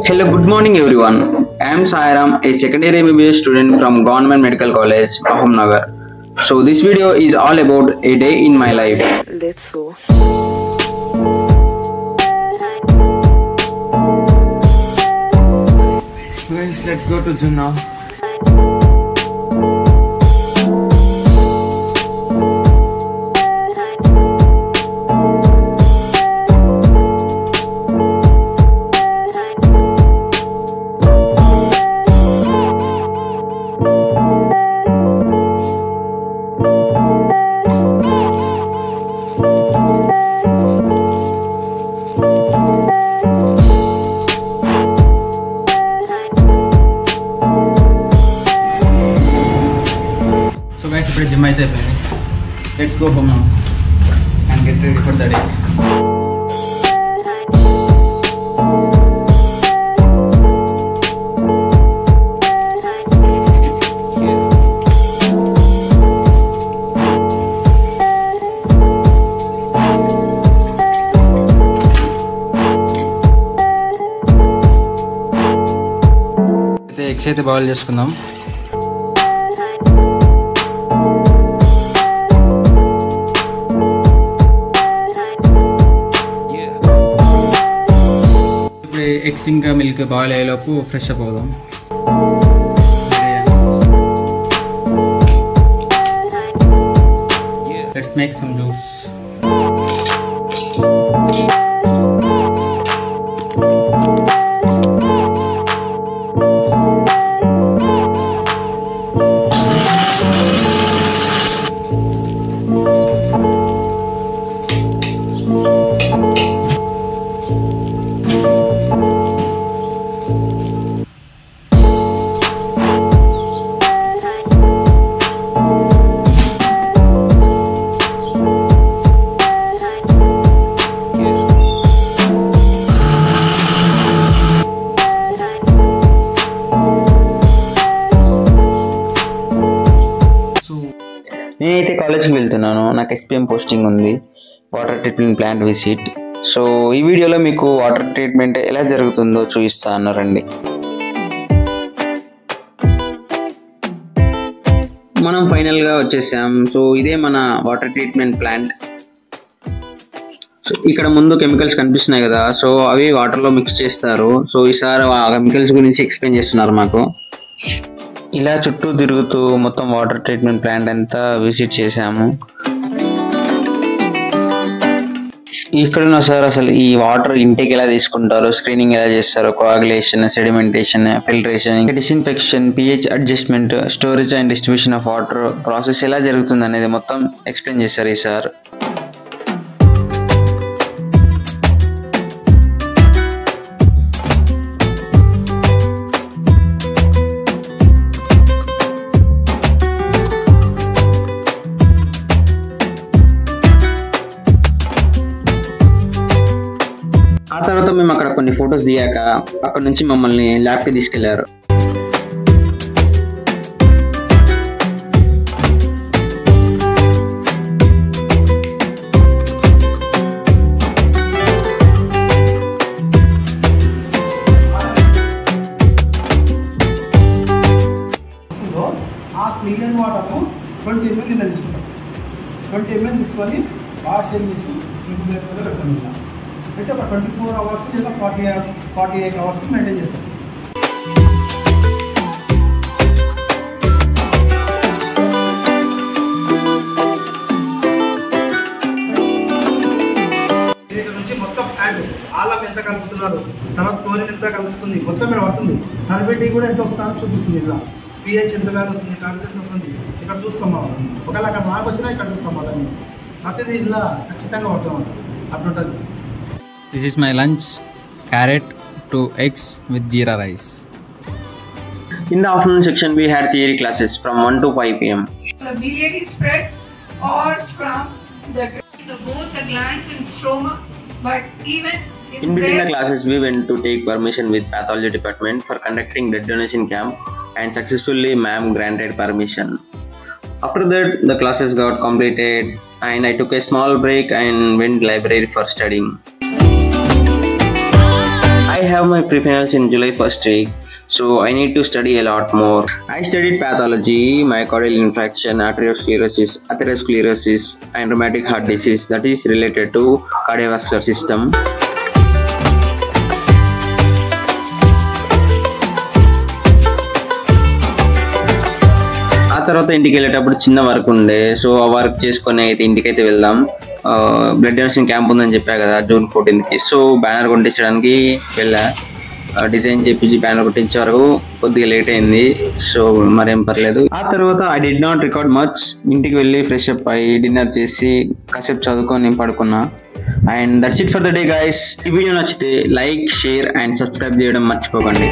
Hello, good morning everyone. I am Sairam, a second year MBBS student from Government Medical College, Ahmednagar. So this video is all about a day in my life. Let's go. Guys, let's go to gym now. So guys, ఇప్పుడు gym అయితే అయిపోయింది. Let's go home now and get ready for the day. Eggs అయితే boil చేసుకుందాం. ఇప్పుడు eggs ఇంకా milk boil అయ్యేలోపు fresh up అవుదాం. Let's make some juice. నేనైతే కాలేజ్కి వెళ్తున్నాను. నాకు SPM పోస్టింగ్ ఉంది, water treatment plant visit. So ఈ వీడియోలో మీకు వాటర్ ట్రీట్మెంట్ ఎలా జరుగుతుందో చూపిస్తాను రండి. మనం ఫైనల్గా వచ్చేసాం. సో ఇదే మన వాటర్ ట్రీట్మెంట్ ప్లాంట్. ఇక్కడ ముందు కెమికల్స్ కనిపిస్తున్నాయి కదా, సో అవి వాటర్లో మిక్స్ చేస్తారు. సో ఈసారి ఆ కెమికల్స్ గురించి ఎక్స్ప్లెయిన్ చేస్తున్నారు మాకు. ఇలా చుట్టూ తిరుగుతూ మొత్తం వాటర్ ట్రీట్మెంట్ ప్లాంట్ అంతా విజిట్ చేసాము. ఇక్కడున్న సార్ అసలు ఈ వాటర్ ఇంటేక్ ఎలా తీసుకుంటారు, స్క్రీనింగ్ ఎలా చేస్తారు, coagulation, sedimentation, filtration, disinfection, pH adjustment, storage and distribution of water process ఎలా జరుగుతుంది అనేది మొత్తం ఎక్స్ప్లెయిన్ చేశారు ఈ సార్. ఆ తర్వాత మేము అక్కడ కొన్ని ఫొటోస్ దిగాక అక్కడ నుంచి మమ్మల్ని ల్యాబ్కి తీసుకెళ్లారు. ఆ క్లియర్ వాటర్ను 20 ml ఇలా తీసుకుంటాం. 20 ml తీసుకొని బాగా షేక్ చేసి ఇంక్యుబేటర్లో పెట్టాం. అంటే ఒక 24 hours లేదా 48 hours మెయింటైన్ చేస్తాం. దీని నుంచి మొత్తం యాడ్ ఆలం ఎంత కలుపుతున్నారు, తర్వాత క్లోరిన్ ఎంత కలుస్తుంది, మొత్తం మీద పడుతుంది. టర్బిడిటీ కూడా ఎంత వస్తుందని చూపిస్తుంది. ఇలా pH ఎంత వ్యాల్యూ వస్తుంది, టర్బిడిటీ ఎంత వస్తుంది ఇక్కడ చూస్తాం. ఒకవేళ అక్కడ మార్పు వచ్చినా ఇక్కడ చూస్తాం. వాళ్ళని ప్రతిదీ ఇలా ఖచ్చితంగా పడుతూ అట్లుంటుంది. This is my lunch, carrot, 2 eggs with jeera rice. In the afternoon section we had theory classes from 1 to 5 p.m. The biliary spread or from both the glands and stroma, but even in between the classes we went to take permission with pathology department for conducting blood donation camp and successfully ma'am granted permission. After that the classes got completed and I took a small break and went library for studying. I have have my pre-finals in July first week, so I need to study a lot more. I studied pathology, myocardial infarction, atherosclerosis, and rheumatic heart disease that is related to cardiovascular system. ఆ తర్వాత ఇంటికి వెళ్ళేటప్పుడు చిన్న work ఉండే, so ఆ work చేసుకొని అయితే ఇంటికైతే వెళ్దాం. బ్లడ్ డొనేషన్ క్యాంప్ ఉందని చెప్పా కదా June 14th, సో బ్యానర్ కొట్టించడానికి వెళ్ళా. డిజైన్ చేపించి బ్యానర్ కొట్టించే వరకు కొద్దిగా లేట్ అయింది, సో మరేం పర్లేదు. ఆ తర్వాత I did not record much. ఇంటికి వెళ్ళి ఫ్రెష్ అప్ అయ్యి డిన్నర్ చేసి కాసేపు చదువుకొని పడుకున్నా. And that's it for the day guys. ఈ వీడియో నచ్చితే లైక్, షేర్ అండ్ సబ్స్క్రైబ్ చేయడం మర్చిపోకండి.